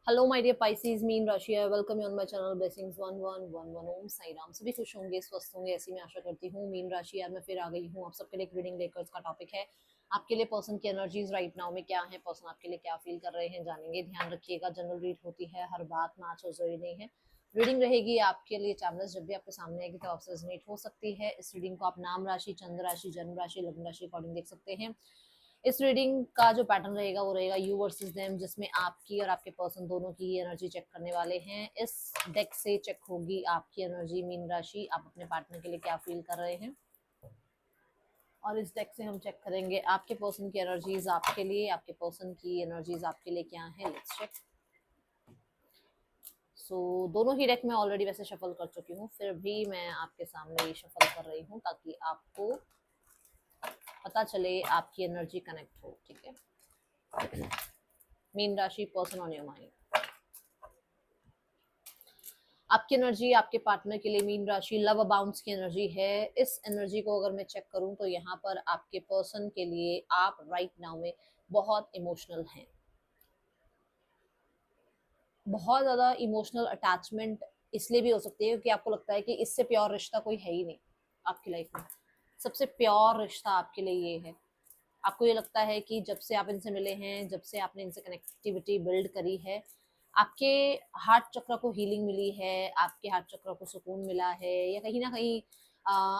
Hello my dear Pisces, मीन राशि है। Welcome you on my channel blessings 1111 Om Sai Ram. सभी खुश होंगे, स्वस्थ होंगे, ऐसी मैं आशा करती हूँ। मीन राशि यार मैं फिर आ गई हूँ आप सबके लिए एक रीडिंग लेकर। इसका टॉपिक है आपके लिए पर्सन की एनर्जीज राइट नाउ में क्या है, पर्सन आपके लिए क्या फील कर रहे हैं, जानेंगे। ध्यान रखिएगा, जनरल रीड होती है, हर बात मैच हो जरूरी नहीं है। रीडिंग रहेगी आपके लिए टाइमलेस, जब भी आपके सामने आएगी तो आपसे रेजोनेट हो सकती है। इस रीडिंग को आप नाम राशि, चंद्र राशि, जन्म राशि, लग्न राशि अकॉर्डिंग देख सकते हैं। इस रीडिंग का जो पैटर्न रहेगा वो रहेगा यू वर्सेस देम, जिसमें आपकी और आपके पर्सन दोनों की एनर्जी चेक करने वाले हैं। इस डेक से चेक होगी आपकी एनर्जी मीन राशि, आप अपने पार्टनर के लिए क्या फील कर रहे हैं। और इस डेक से हम चेक करेंगे आपके पर्सन की एनर्जीज आपके लिए, आपके पर्सन की एनर्जीज आपके लिए क्या है। Let's check. दोनों ही डेक में ऑलरेडी वैसे शफल कर चुकी हूँ, फिर भी मैं आपके सामने ये शफल कर रही हूँ ताकि आपको पता चले, आपकी एनर्जी कनेक्ट हो। ठीक है, मीन राशि, पर्सन ऑन योर माइंड। आपकी एनर्जी आपके पार्टनर के लिए मीन राशि लव अबाउंस की एनर्जी है। इस एनर्जी को अगर मैं चेक करूं तो यहाँ पर आपके पर्सन के लिए आप राइट नाउ में बहुत इमोशनल हैं, बहुत ज्यादा इमोशनल अटैचमेंट इसलिए भी हो सकती है क्योंकि आपको लगता है कि इससे प्योर रिश्ता कोई है ही नहीं आपकी लाइफ में। सबसे प्योर रिश्ता आपके लिए ये है। आपको ये लगता है कि जब से आप इनसे मिले हैं, जब से आपने इनसे कनेक्टिविटी बिल्ड करी है, आपके हार्ट चक्र को हीलिंग मिली है, आपके हार्ट चक्र को सुकून मिला है, या कहीं ना कहीं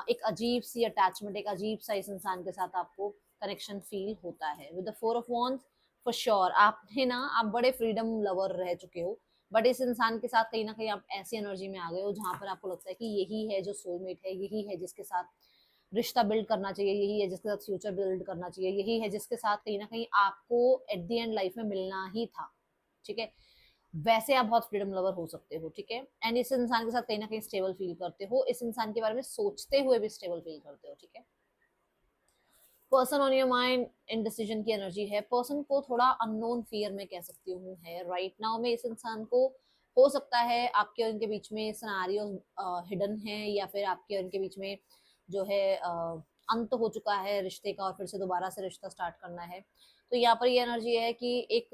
एक अजीब सी अटैचमेंट, एक अजीब सा इस इंसान के साथ आपको कनेक्शन फील होता है। With the four of wands, for sure आपने ना, आप बड़े फ्रीडम लवर रह चुके हो, बट इस इंसान के साथ कहीं ना कहीं आप ऐसी एनर्जी में आ गए हो जहां पर आपको लगता है कि यही है जो सोलमेट है, यही है जिसके साथ रिश्ता बिल्ड करना चाहिए, यही है जिसके साथ फ्यूचर बिल्ड करना चाहिए, यही है जिसके साथ कहीं ना कहीं आपको एट द एंड लाइफ में मिलना ही था। ठीक है, वैसे आप बहुत फ्रीडम लवर हो सकते हो। ठीक है, एंड इस इंसान के साथ कहीं ना कहीं स्टेबल फील करते हो, इस इंसान के बारे में सोचते हुए भी स्टेबल फील करते हो। ठीक है, person on your mind in decision की एनर्जी है। पर्सन को थोड़ा अननोन फियर में कह सकती हूँ है राइट नाउ में। इस इंसान को हो सकता है आपके और इनके बीच में सिनेरियो हिडन है, या फिर आपके और इनके बीच में जो है अंत हो चुका है रिश्ते का और फिर से दोबारा से रिश्ता स्टार्ट करना है। तो यहाँ पर ये एनर्जी है कि एक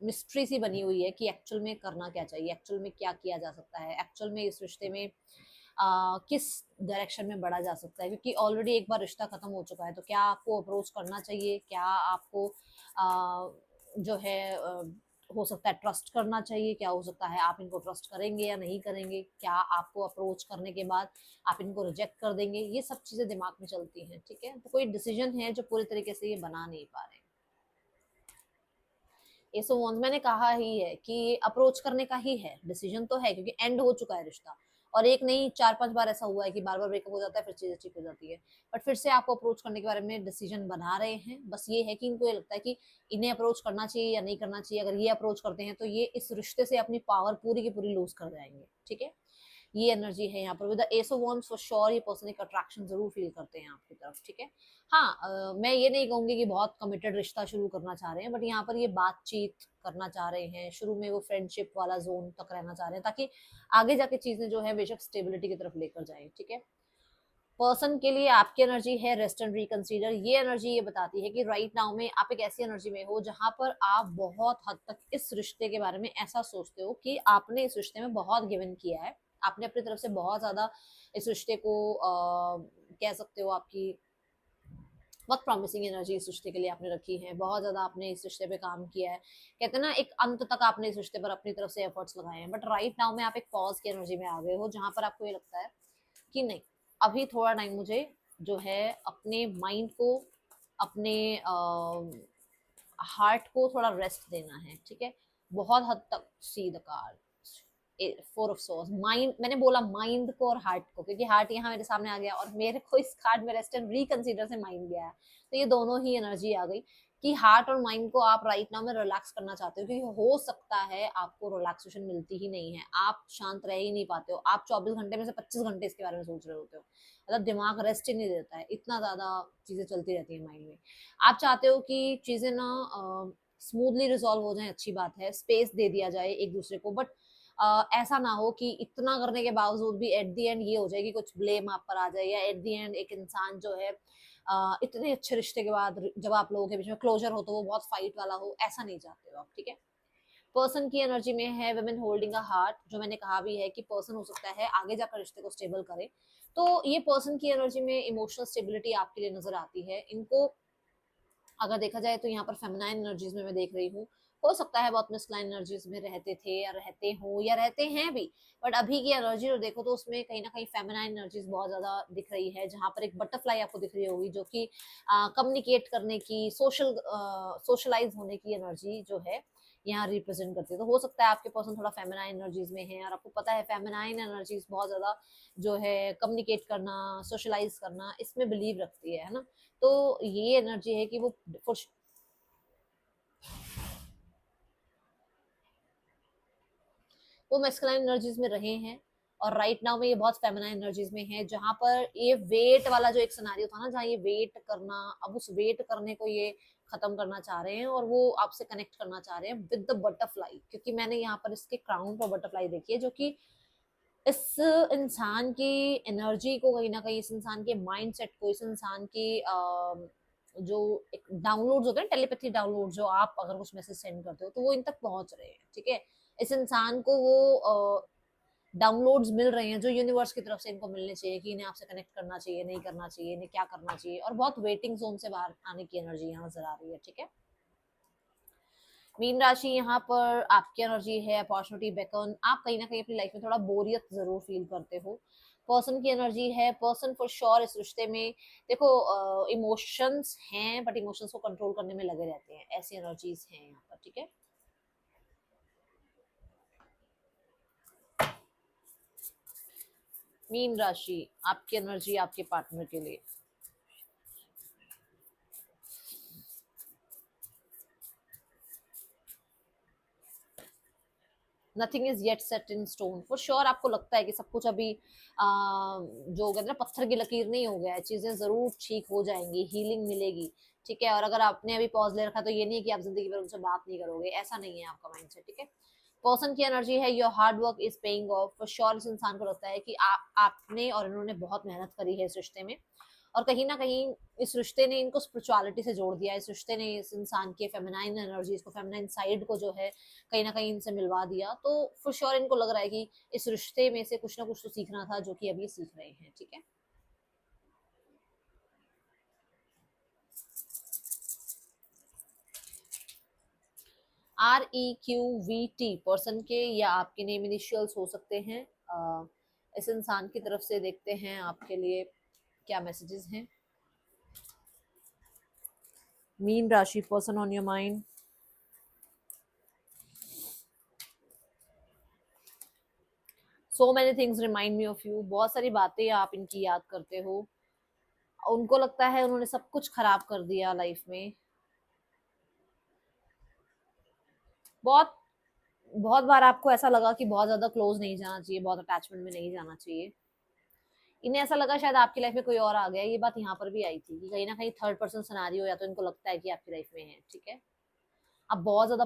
मिस्ट्री सी बनी हुई है कि एक्चुअल में करना क्या चाहिए, एक्चुअल में क्या किया जा सकता है, एक्चुअल में इस रिश्ते में किस डायरेक्शन में बढ़ा जा सकता है। क्योंकि ऑलरेडी एक बार रिश्ता खत्म हो चुका है, तो क्या आपको अप्रोच करना चाहिए, क्या आपको जो है हो सकता है ट्रस्ट करना चाहिए, क्या हो सकता है आप इनको ट्रस्ट करेंगे या नहीं करेंगे, क्या आपको अप्रोच करने के बाद आप इनको रिजेक्ट कर देंगे, ये सब चीजें दिमाग में चलती हैं। ठीक है, तो कोई डिसीजन है जो पूरी तरीके से ये बना नहीं पा रहे। ये सो मैंने कहा ही है कि अप्रोच करने का ही है, डिसीजन तो है क्योंकि एंड हो चुका है रिश्ता। और एक नहीं, 4-5 बार ऐसा हुआ है कि बार बार ब्रेकअप हो जाता है, फिर चीजें ठीक हो जाती है। बट फिर से आपको अप्रोच करने के बारे में डिसीजन बना रहे हैं। बस ये है कि इनको ये लगता है कि इन्हें अप्रोच करना चाहिए या नहीं करना चाहिए। अगर ये अप्रोच करते हैं तो ये इस रिश्ते से अपनी पावर पूरी की पूरी लूज कर जाएंगे। ठीक है, ये एनर्जी है यहाँ पर। With the S of wands, for sure ये पर्सन एक अट्रैक्शन जरूर फील करते हैं आपकी तरफ। ठीक है, हाँ, मैं ये नहीं कहूंगी कि बहुत कमिटेड रिश्ता शुरू करना चाह रहे हैं, बट यहाँ पर ये बातचीत करना चाह रहे हैं। शुरू में वो फ्रेंडशिप वाला जोन तक रहना चाह रहे हैं ताकि आगे जाके चीजें जो है बेशक स्टेबिलिटी की तरफ लेकर जाए। ठीक है, पर्सन के लिए आपकी एनर्जी है रेस्ट एंड रिकंसीडर। ये एनर्जी ये बताती है कि राइट नाउ में आप एक ऐसी एनर्जी में हो जहां पर आप बहुत हद तक इस रिश्ते के बारे में ऐसा सोचते हो कि आपने इस रिश्ते में बहुत गिवन किया है, आपने अपनी तरफ से बहुत ज्यादा इस रिश्ते को कह सकते हो आपकी बहुत प्रॉमिसिंग एनर्जी इस रिश्ते के लिए आपने रखी है, बहुत ज्यादा आपने इस रिश्ते पे काम किया है। कहते हैं ना, एक अंत तक आपने इस रिश्ते पर अपनी तरफ से एफर्ट्स लगाए हैं। बट राइट नाउ में आप एक पॉज की एनर्जी में आ गए हो जहां पर आपको ये लगता है कि नहीं, अभी थोड़ा टाइम मुझे जो है अपने माइंड को, अपने हार्ट को थोड़ा रेस्ट देना है। ठीक है, बहुत हद तक see the card four of source mind, मैंने बोला माइंड को और हार्ट को क्योंकि हार्ट यहाँ मेरे सामने आ गया और मेरे को इस कार्ड में रेस्ट एंड रिकंसीडर से माइंड गया है। तो ये दोनों ही एनर्जी आ गई कि हार्ट और माइंड को आप राइट नाउ में रिलैक्स करना चाहते हो, क्योंकि हो सकता है आपको रिलैक्सेशन मिलती ही नहीं है, आप शांत रह ही नहीं पाते हो, आप 24 घंटे में से 25 घंटे इसके बारे में सोच रहे होते हो। मतलब दिमाग रेस्ट ही नहीं देता है, इतना ज्यादा चीजें चलती रहती है माइंड में। आप चाहते हो कि चीजें ना स्मूथली रिजॉल्व हो जाए, अच्छी बात है, स्पेस दे दिया जाए एक दूसरे को। बट ऐसा ना हो कि इतना करने के बावजूद भी एट दी एंड ये हो जाए कि कुछ ब्लेम आप पर आ जाए, या एट दी एंड एक इंसान जो है इतने अच्छे रिश्ते के बाद जब आप लोगों के बीच में क्लोजर हो तो वो बहुत फाइट वाला हो, ऐसा नहीं चाहते हो आप। ठीक है, पर्सन की एनर्जी में है वुमेन होल्डिंग अ हार्ट, जो मैंने कहा भी है कि पर्सन हो सकता है आगे जाकर रिश्ते को स्टेबल करे। तो ये पर्सन की एनर्जी में इमोशनल स्टेबिलिटी आपके लिए नजर आती है। इनको अगर देखा जाए तो यहाँ पर फेमिनाइन एनर्जीज में मैं देख रही हूँ, हो सकता है बहुत मस्कुलाइन एनर्जीज में रहते थे या रहते हो या रहते हैं भी, बट अभी की एनर्जी जो देखो तो उसमें कहीं ना कहीं फेमिनाइन एनर्जीज बहुत ज्यादा दिख रही है, जहाँ पर एक बटरफ्लाई आपको दिख रही होगी जो कि कम्युनिकेट करने की, सोशलाइज होने की एनर्जी जो है यहाँ रिप्रेजेंट करती है। तो हो सकता है आपके पर्सन थोड़ा फेमिनाइन एनर्जीज में है, और आपको पता है फेमिनाइन एनर्जीज बहुत ज्यादा जो है कम्युनिकेट करना, सोशलाइज करना, इसमें बिलीव रखती है ना। तो ये एनर्जी है कि वो मैस्कुलाइन एनर्जीज में रहे हैं, और राइट नाउ में ये बहुत फेमिनाइन एनर्जीज में है, जहां पर ये वेट वाला जो एक सिनारियो था ना, जहाँ ये वेट करना, अब उस वेट करने को ये खत्म करना चाह रहे हैं और वो आपसे कनेक्ट करना चाह रहे हैं विद द बटरफ्लाई, क्योंकि मैंने यहाँ पर इसके क्राउन पर बटरफ्लाई देखी है, जो कि इस इंसान की एनर्जी को कहीं ना कहीं, इस इंसान के माइंड सेट को, इस इंसान की जो एक डाउनलोड होते हैं, टेलीपैथी डाउनलोड, जो आप अगर कुछ मैसेज सेंड करते हो तो वो इन तक पहुंच रहे हैं, ठीक है। इस इंसान को वो डाउनलोड्स मिल रहे हैं जो यूनिवर्स की तरफ से इनको मिलने चाहिए, कि इन्हें आपसे कनेक्ट करना चाहिए, नहीं करना चाहिए, इन्हें क्या करना चाहिए, और बहुत वेटिंग जोन से बाहर आने की एनर्जी यहाँ नजर आ रही है, ठीक है। मीन राशि यहाँ पर आपकी एनर्जी है अपॉर्चुनिटी बेकन। आप कहीं ना कहीं अपनी लाइफ में थोड़ा बोरियत जरूर फील करते हो। पर्सन की एनर्जी है, पर्सन फॉर श्योर इस रिश्ते में, देखो इमोशंस हैं बट इमोशंस को कंट्रोल करने में लगे रहते हैं, ऐसी एनर्जीज हैं यहाँ पर, ठीक है। मीन राशि आपकी एनर्जी आपके पार्टनर के लिए, nothing is yet set in stone. For sure आपको लगता है कि सब कुछ अभी जो कहते हैं ना, पत्थर की लकीर नहीं हो गया है, चीजें जरूर ठीक हो जाएंगी, हीलिंग मिलेगी, ठीक है। और अगर आपने अभी पॉज ले रखा तो ये नहीं है कि आप जिंदगी भर उनसे बात नहीं करोगे, ऐसा नहीं है आपका माइंडसेट, ठीक है। पर्सन की एनर्जी है your hard work is paying off. For sure इस इंसान को लगता है कि आपने और इन्होंने बहुत मेहनत करी है इस रिश्ते में, और कहीं ना कहीं इस रिश्ते ने इनको स्पिरिचुअलिटी से जोड़ दिया, इस रिश्ते ने इस इंसान के फेमिनाइन एनर्जीज को, फेमिनाइन साइड को जो है कहीं ना कहीं इनसे मिलवा दिया। तो फॉर श्योर इनको लग रहा है कि इस रिश्ते में से कुछ ना कुछ तो सीखना था, जो कि अभी सीख रहे हैं, ठीक है। REQVT पर्सन के या आपके नेम इनिशियल्स हो सकते हैं। इस इंसान की तरफ से देखते हैं आपके लिए क्या मैसेजेस हैं। मीन राशि person on your mind, so many things remind me of you. बहुत सारी बातें आप इनकी याद करते हो, उनको लगता है उन्होंने सब कुछ खराब कर दिया लाइफ में। बहुत बहुत बार आपको ऐसा लगा कि बहुत ज्यादा क्लोज नहीं जाना चाहिए, बहुत अटैचमेंट में नहीं जाना चाहिए। इन्हें ऐसा लगा शायद आपकी लाइफ में कोई और आ गया, ये बात यहाँ पर भी आई थी कि कहीं ना कहीं थर्ड पर्सन सिनेरियो या तो इनको लगता है कि आपकी लाइफ में है, ठीक है। आप बहुत ज्यादा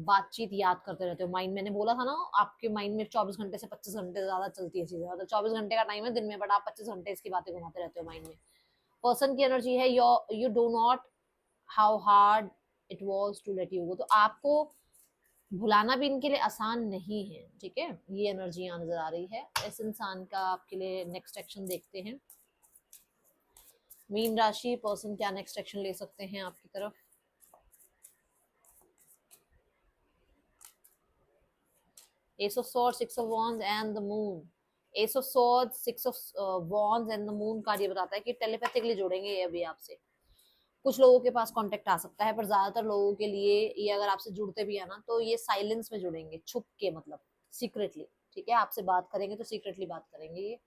बातचीत याद करते रहते हो, माइंड, मैंने बोला था ना, आपके माइंड में 24 घंटे से 25 घंटे ज्यादा चलती है चीजें, मतलब 24 घंटे का टाइम है दिन में, बट आप 25 घंटे इसकी बातें घुमाते रहते हो माइंड में। पर्सन की एनर्जी है you do not how hard it was to let you go. तो आपको भुलाना भी इनके लिए आसान नहीं है, ठीक है। ये एनर्जी यहाँ नजर आ रही है। इस इंसान का आपके लिए नेक्स्ट एक्शन देखते हैं। मीन राशि पर्सन क्या नेक्स्ट एक्शन ले सकते हैं आपकी तरफ। S of swords, six of wands and the moon. S of swords, six of wands and the moon card ये बताता है कि टेलीपैथिकली जुड़ेंगे ये अभी आपसे। कुछ लोगों के पास कांटेक्ट आ सकता है, पर ज्यादातर लोगों के लिए ये अगर आपसे जुड़ते भी है ना, तो ये साइलेंस में जुड़ेंगे, छुप के, मतलब सीक्रेटली, ठीक है। आपसे बात करेंगे तो सीक्रेटली बात करेंगे ये।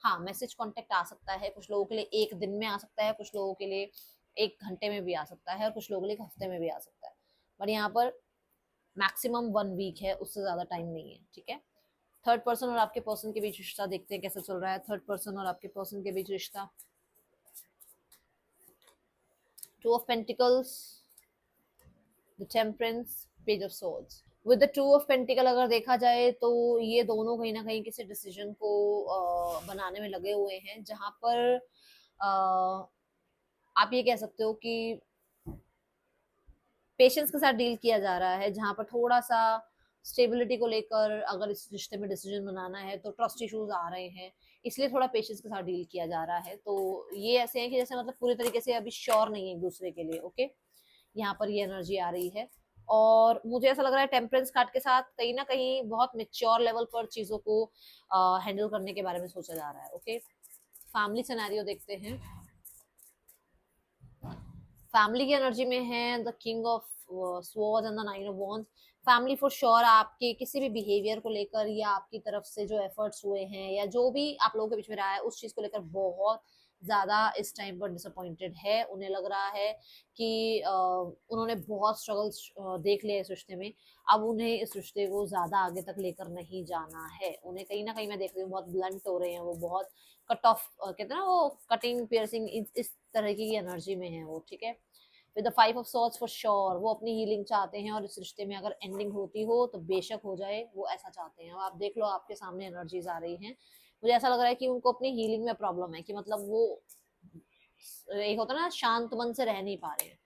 हाँ, मैसेज कांटेक्ट आ सकता है, कुछ लोगों के लिए एक दिन में आ सकता है, कुछ लोगों के लिए 1 घंटे में भी आ सकता है, और कुछ लोगों के लिए 1 हफ्ते में भी आ सकता है, बट यहाँ पर मैक्सिमम 1 वीक है, उससे ज्यादा टाइम नहीं है, ठीक है। थर्ड पर्सन और आपके पर्सन के बीच रिश्ता देखते हैं कैसे चल रहा है। थर्ड पर्सन और आपके पर्सन के बीच रिश्ता। Two of pentacles, the temperance, page of swords. With the two of pentacle अगर देखा जाए तो ये दोनों कहीं ना कहीं किसी डिसीजन को बनाने में लगे हुए हैं, जहां पर आप ये कह सकते हो कि पेशेंस के साथ डील किया जा रहा है, जहाँ पर थोड़ा सा स्टेबिलिटी को लेकर अगर इस रिश्ते में डिसीजन बनाना है तो ट्रस्ट इश्यूज आ रहे हैं, इसलिए थोड़ा पेशेंस के साथ डील किया जा रहा है। तो ये ऐसे है कि जैसे मतलब पूरी तरीके से अभी श्योर नहीं है एक दूसरे के लिए। ओके, यहाँ पर ये एनर्जी आ रही है, और मुझे ऐसा लग रहा है टेम्परेंस कार्ड के साथ कहीं ना कहीं बहुत मेच्योर लेवल पर चीजों को हैंडल करने के बारे में सोचा जा रहा है। ओके, फैमिली सिनेरियो देखते हैं। फैमिली की एनर्जी में है the king of swords and the nine of wands. Family for sure आपके किसी भी बिहेवियर को लेकर या आपकी तरफ से जो एफर्ट्स हुए हैं या जो भी आप लोगों के बीच में रहा है उस चीज को लेकर बहुत ज्यादा इस टाइम पर डिसअपॉइंटेड है। उन्हें लग रहा है कि उन्होंने बहुत स्ट्रगल्स देख लिया इस रिश्ते में, अब उन्हें इस रिश्ते को ज्यादा आगे तक लेकर नहीं जाना है। उन्हें कहीं ना कहीं मैं देख रही हूँ बहुत ब्लंट हो रहे हैं वो, बहुत कट ऑफ कहते हैं ना वो, कटिंग पियर्सिंग इस तरह की एनर्जी में है वो। ठीक है, with the five of swords for sure वो अपनी हीलिंग चाहते हैं, और इस रिश्ते में अगर एंडिंग होती हो तो बेशक हो जाए, वो ऐसा चाहते हैं। आप देख लो आपके सामने एनर्जीज आ रही हैं, मुझे ऐसा लग रहा है कि उनको अपनी हीलिंग में प्रॉब्लम है, कि मतलब वो एक होता है ना शांत मन से रह नहीं पा रहे हैं।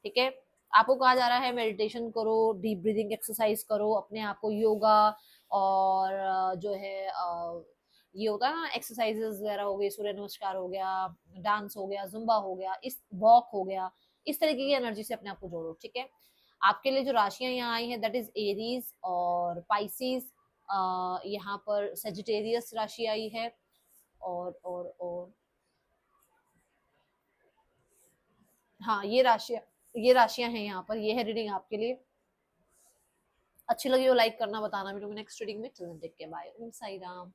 ठीक है, आपको कहा जा रहा है मेडिटेशन करो, डीप ब्रीदिंग एक्सरसाइज करो, अपने आप को योगा और जो है ये होता है ना एक्सरसाइजेस वगैरह हो गई, सूर्य नमस्कार हो गया, डांस हो गया, जुम्बा हो गया, इस वॉक हो गया, इस तरीके की एनर्जी से अपने आप को जोड़ो। ठीक है, आपके लिए जो राशियां यहाँ आई हैं दैट इज एरीज और पाइसिस, यहाँ पर सेजिटेरियस राशि आई है, और हाँ ये राशियां हैं यहाँ पर। ये है रीडिंग आपके लिए। अच्छी लगी हो लाइक करना, बताना वीडियो में नेक्स्ट रीडिंग में। Till then take care, bye, Om Sai Ram.